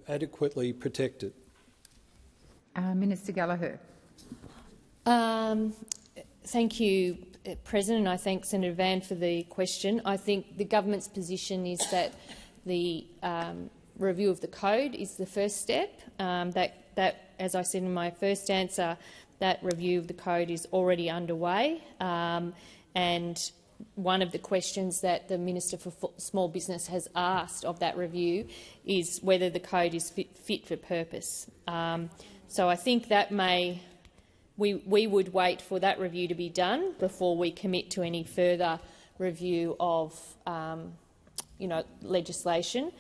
adequately protected? Minister Gallagher. Thank you, President. I thank Senator Van for the question. I think the government's position is that the review of the code is the first step. That, as I said in my first answer, that review of the code is already underway. And one of the questions that the Minister for Small Business has asked of that review is whether the code is fit for purpose. So I think that we would wait for that review to be done before we commit to any further review of legislation.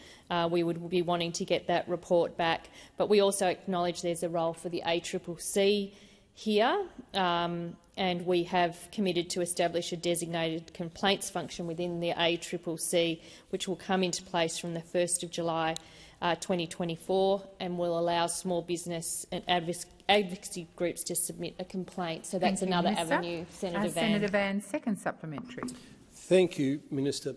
We would be wanting to get that report back, but we also acknowledge there's a role for the ACCC here, and we have committed to establish a designated complaints function within the ACCC, which will come into place from the 1st of July 2024 and will allow small business and advocacy groups to submit a complaint. So that's another avenue, Senator Van. Senator Van, second supplementary. Thank you, Minister.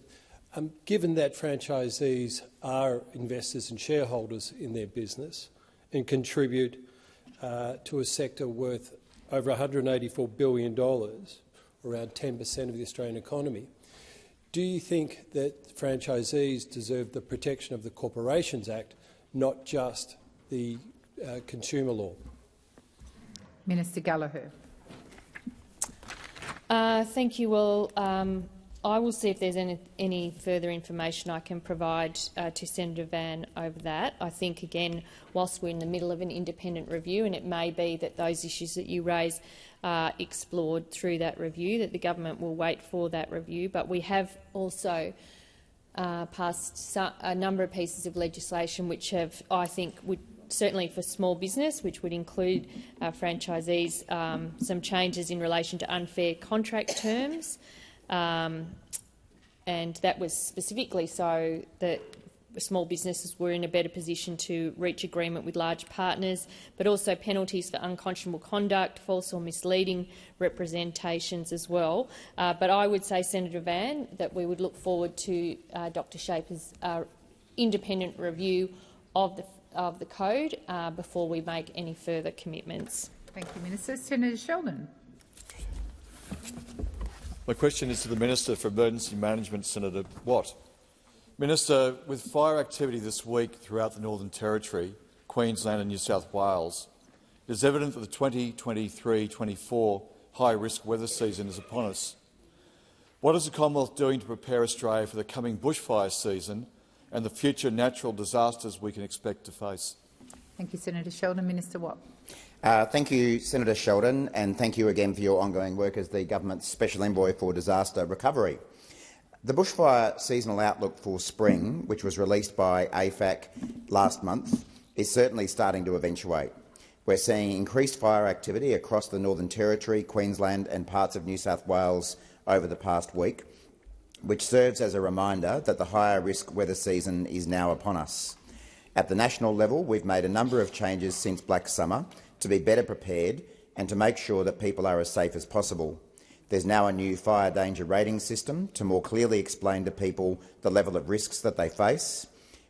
Given that franchisees are investors and shareholders in their business and contribute to a sector worth over $184 billion, around 10% of the Australian economy, do you think that franchisees deserve the protection of the Corporations Act, not just the consumer law? Minister Gallagher. Thank you. Well, I will see if there's any further information I can provide to Senator Van over that. I think, again, whilst we're in the middle of an independent review, and it may be that those issues that you raise are explored through that review, that the government will wait for that review. But we have also passed a number of pieces of legislation which have, I think, would certainly for small business, which would include franchisees, some changes in relation to unfair contract terms. And that was specifically so that small businesses were in a better position to reach agreement with large partners, but also penalties for unconscionable conduct, false or misleading representations as well. But I would say, Senator Van, that we would look forward to Dr Shaper's independent review of the code before we make any further commitments. Thank you, Minister. Senator Sheldon. My question is to the Minister for Emergency Management, Senator Watt. Minister, with fire activity this week throughout the Northern Territory, Queensland and New South Wales, it is evident that the 2023-24 high-risk weather season is upon us. What is the Commonwealth doing to prepare Australia for the coming bushfire season and the future natural disasters we can expect to face? Thank you, Senator Sheldon. Minister Watt. Thank you, Senator Sheldon, and thank you again for your ongoing work as the government's Special Envoy for Disaster Recovery. The bushfire seasonal outlook for spring, which was released by AFAC last month, is certainly starting to eventuate. We're seeing increased fire activity across the Northern Territory, Queensland and parts of New South Wales over the past week, which serves as a reminder that the higher risk weather season is now upon us. At the national level, we've made a number of changes since Black Summer to be better prepared and to make sure that people are as safe as possible. There's now a new fire danger rating system to more clearly explain to people the level of risks that they face.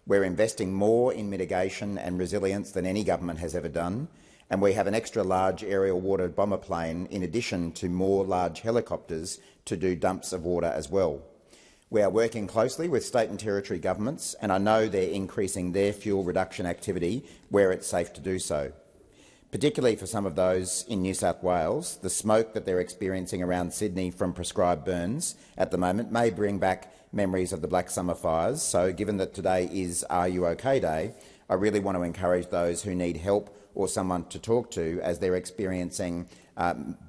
We're investing more in mitigation and resilience than any government has ever done, and we have an extra large aerial water bomber plane in addition to more large helicopters to do dumps of water as well. We are working closely with state and territory governments, and I know they're increasing their fuel reduction activity where it's safe to do so. Particularly for some of those in New South Wales, the smoke that they're experiencing around Sydney from prescribed burns at the moment may bring back memories of the Black Summer fires. So given that today is Are You OK Day, I really want to encourage those who need help or someone to talk to as they're experiencing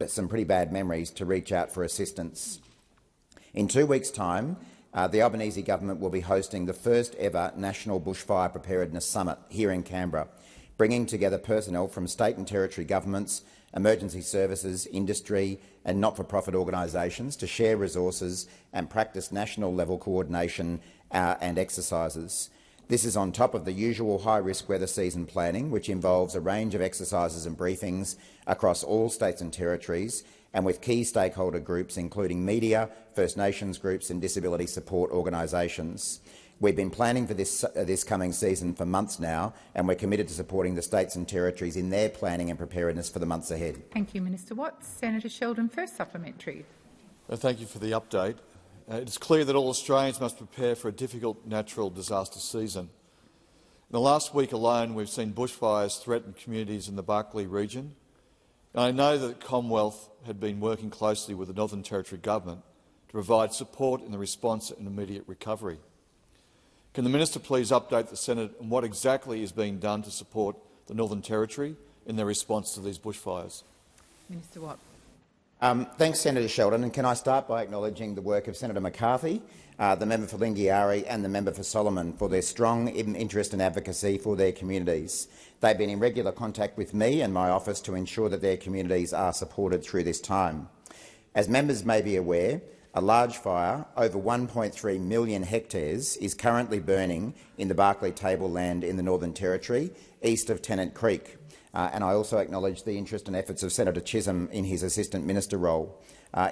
some pretty bad memories to reach out for assistance. In 2 weeks' time, the Albanese government will be hosting the first ever National Bushfire Preparedness Summit here in Canberra, bringing together personnel from state and territory governments, emergency services, industry and not-for-profit organisations to share resources and practice national-level coordination and exercises. This is on top of the usual high-risk weather season planning, which involves a range of exercises and briefings across all states and territories and with key stakeholder groups including media, First Nations groups and disability support organisations. We've been planning for this coming season for months now, and we're committed to supporting the states and territories in their planning and preparedness for the months ahead. Thank you, Minister Watts. Senator Sheldon, first supplementary. Thank you for the update. It's clear that all Australians must prepare for a difficult natural disaster season. In the last week alone, we've seen bushfires threaten communities in the Barkly region. And I know that the Commonwealth had been working closely with the Northern Territory Government to provide support in the response and immediate recovery. Can the Minister please update the Senate on what exactly is being done to support the Northern Territory in their response to these bushfires? Minister Watt. Thanks, Senator Sheldon. And can I start by acknowledging the work of Senator McCarthy, the member for Lingiari and the member for Solomon for their strong interest and advocacy for their communities. They've been in regular contact with me and my office to ensure that their communities are supported through this time. As members may be aware, a large fire, over 1.3 million hectares, is currently burning in the Barkly tableland in the Northern Territory, east of Tennant Creek. And I also acknowledge the interest and efforts of Senator Chisholm in his Assistant Minister role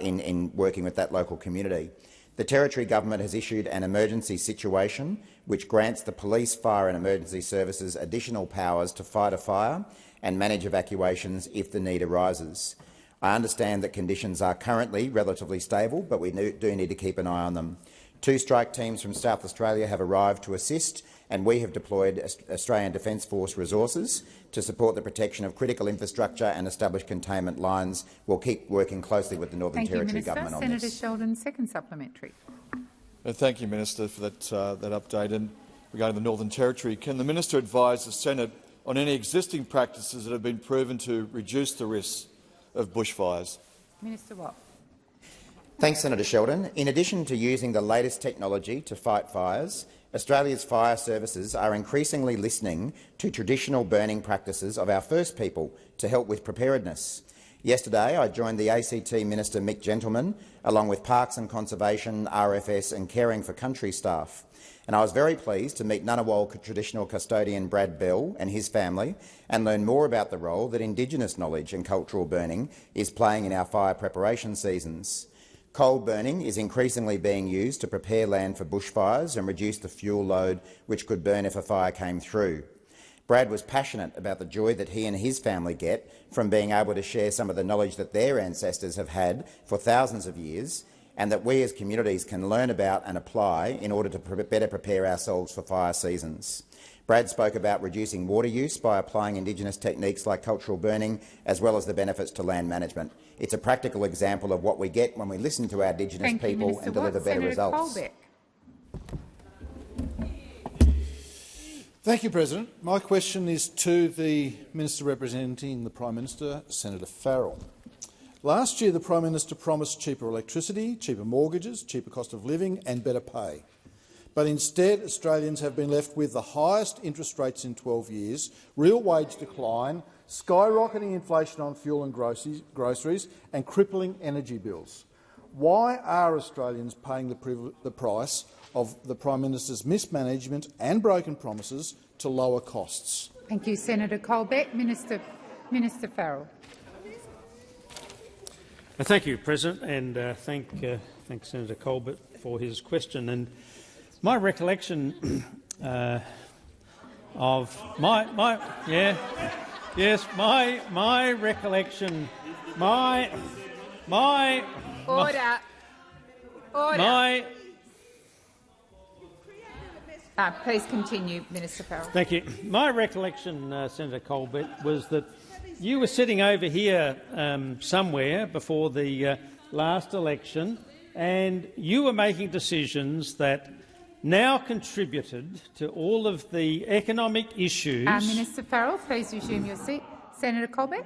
in working with that local community. The Territory Government has issued an emergency situation which grants the police, fire and emergency services additional powers to fight a fire and manage evacuations if the need arises. I understand that conditions are currently relatively stable, but we do need to keep an eye on them. 2 strike teams from South Australia have arrived to assist, and we have deployed Australian Defence Force resources to support the protection of critical infrastructure and establish containment lines. We'll keep working closely with the Northern Territory Government on this. Senator Sheldon, second supplementary. Thank you, Minister, for that update. And regarding the Northern Territory, can the Minister advise the Senate on any existing practices that have been proven to reduce the risks of bushfires? Minister Watt. Thanks, Senator Sheldon. In addition to using the latest technology to fight fires, Australia's fire services are increasingly listening to traditional burning practices of our First People to help with preparedness. Yesterday, I joined the ACT Minister Mick Gentleman, along with Parks and Conservation, RFS and Caring for Country staff, and I was very pleased to meet Ngunnawal traditional custodian Brad Bell and his family and learn more about the role that Indigenous knowledge and cultural burning is playing in our fire preparation seasons. Coal burning is increasingly being used to prepare land for bushfires and reduce the fuel load which could burn if a fire came through. Brad was passionate about the joy that he and his family get from being able to share some of the knowledge that their ancestors have had for thousands of years, and that we as communities can learn about and apply in order to better prepare ourselves for fire seasons. Brad spoke about reducing water use by applying Indigenous techniques like cultural burning, as well as the benefits to land management. It's a practical example of what we get when we listen to our Indigenous people and deliver better results. Thank you, President. My question is to the Minister representing the Prime Minister, Senator Farrell. Last year, the Prime Minister promised cheaper electricity, cheaper mortgages, cheaper cost of living and better pay. But instead, Australians have been left with the highest interest rates in 12 years, real wage decline, skyrocketing inflation on fuel and groceries and crippling energy bills. Why are Australians paying the price of the Prime Minister's mismanagement and broken promises to lower costs? Thank you, Senator Colbeck. Minister Farrell. Thank you, President, and thank Senator Colbert for his question. And my recollection of my recollection, Order. Please continue, Minister Farrell. Thank you. My recollection, Senator Colbert, was that you were sitting over here somewhere before the last election, and you were making decisions that now contributed to all of the economic issues. Minister Farrell, please resume your seat. Senator Colbeck.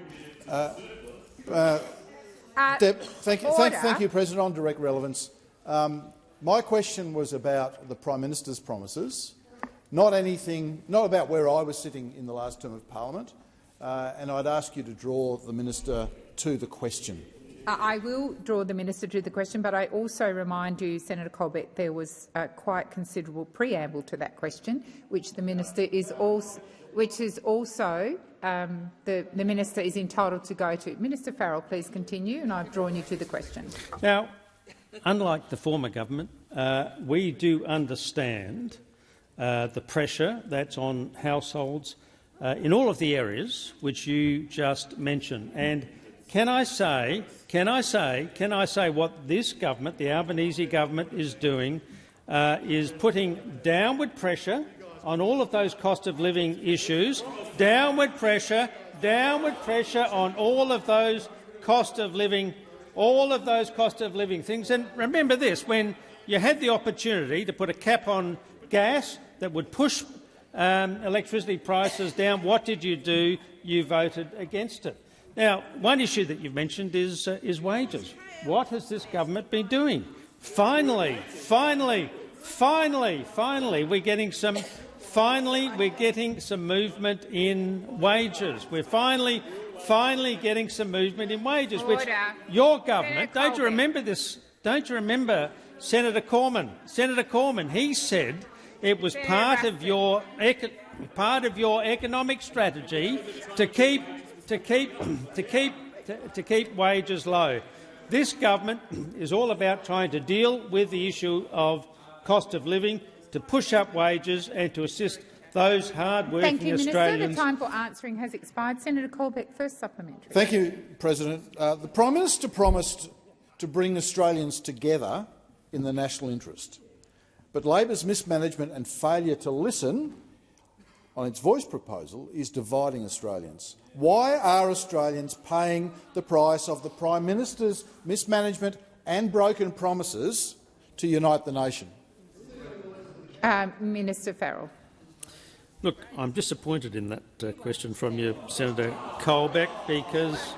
Thank you, President. On direct relevance, my question was about the Prime Minister's promises, not about where I was sitting in the last term of Parliament, and I'd ask you to draw the Minister to the question. I will draw the Minister to the question, but I also remind you, Senator Colbeck, there was quite considerable preamble to that question, which the Minister is also, the Minister is entitled to go to. Minister Farrell, please continue, and I've drawn you to the question. Now, unlike the former government, we do understand the pressure that's on households in all of the areas which you just mentioned. And can I say what this government, the Albanese government, is doing is putting downward pressure on all of those cost of living issues, downward pressure on all of those cost of living things. And remember this: when you had the opportunity to put a cap on gas that would push electricity prices down, what did you do? You voted against it. Now, one issue that you've mentioned is wages. What has this government been doing? Finally, we're getting some movement in wages. We're finally getting some movement in wages. Order. Which your government, don't you remember this? Don't you remember Senator Cormann? Senator Cormann, he said it was part of your economic strategy to keep wages low. This government is all about trying to deal with the issue of cost of living, to push up wages and to assist those hard-working Australians. Thank you, Minister. The time for answering has expired. Senator Colbeck, first supplementary. Thank you, President. The Prime Minister promised to bring Australians together in the national interest. But Labor's mismanagement and failure to listen on its voice proposal is dividing Australians. Why are Australians paying the price of the Prime Minister's mismanagement and broken promises to unite the nation? Minister Farrell. Look, I'm disappointed in that question from you, Senator Colbeck, because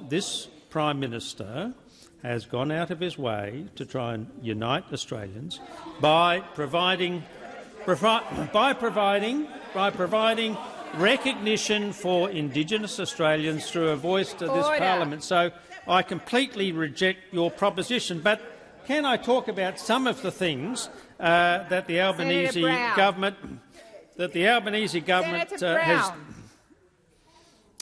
this Prime Minister has gone out of his way to try and unite Australians by providing recognition for Indigenous Australians through a voice to this parliament. So I completely reject your proposition. But can I talk about some of the things that the Albanese government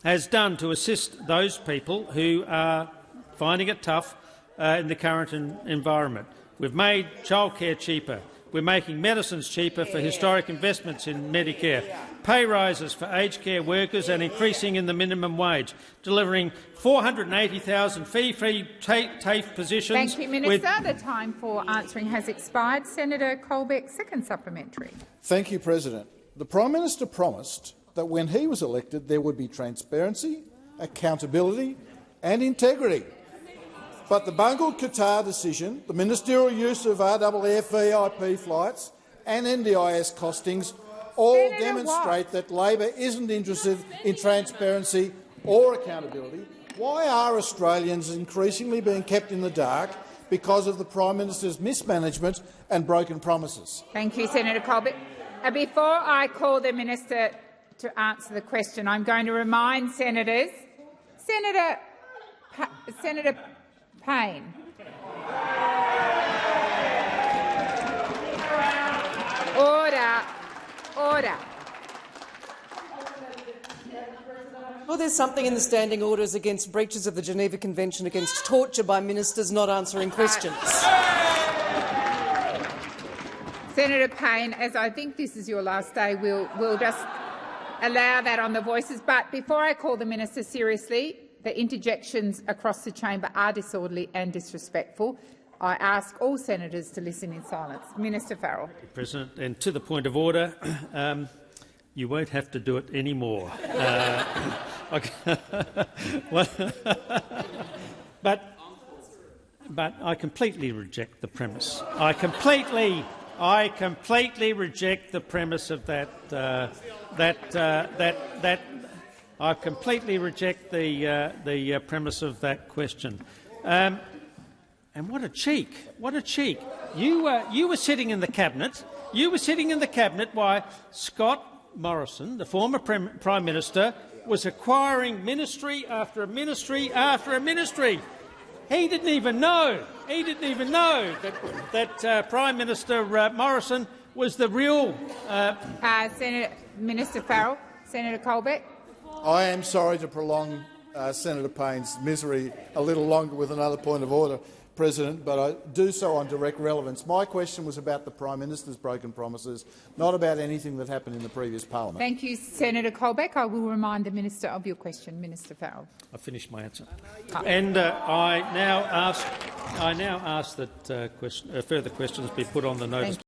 has done to assist those people who are finding it tough in the current environment? We've made childcare cheaper. We're making medicines cheaper for historic investments in Medicare, pay rises for aged care workers and increasing in the minimum wage, delivering 480,000 fee-free TAFE positions. Thank you, Minister. The time for answering has expired. Senator Colbeck, second supplementary. Thank you, President. The Prime Minister promised that when he was elected there would be transparency, accountability and integrity. But the bungled Qatar decision, the ministerial use of RAAF VIP flights and NDIS costings all demonstrate that Labor isn't interested in transparency or accountability. Why are Australians increasingly being kept in the dark because of the Prime Minister's mismanagement and broken promises? Thank you, Senator Colbeck. Before I call the Minister to answer the question, I'm going to remind senators. Senator Payne. Order. Well, there's something in the standing orders against breaches of the Geneva Convention against torture by ministers not answering questions. Senator Payne, as I think this is your last day, we'll just allow that on the voices. But before I call the Minister seriously, the interjections across the chamber are disorderly and disrespectful. I ask all senators to listen in silence. Minister Farrell. President, and to the point of order, you won't have to do it anymore. But I completely reject the premise. I completely reject the premise of that. I completely reject the premise of that question. And what a cheek! What a cheek! You were sitting in the cabinet. You were sitting in the cabinet while Scott Morrison, the former Prime Minister, was acquiring ministry after ministry after ministry. He didn't even know. He didn't even know that Prime Minister Morrison was the real. Minister Farrell, Senator Colbeck. I am sorry to prolong Senator Payne's misery a little longer with another point of order, President, but I do so on direct relevance. My question was about the Prime Minister's broken promises, not about anything that happened in the previous parliament. Thank you, Senator Colbeck. I will remind the Minister of your question. Minister Farrell. I finished my answer, and I now ask that further questions be put on the notice.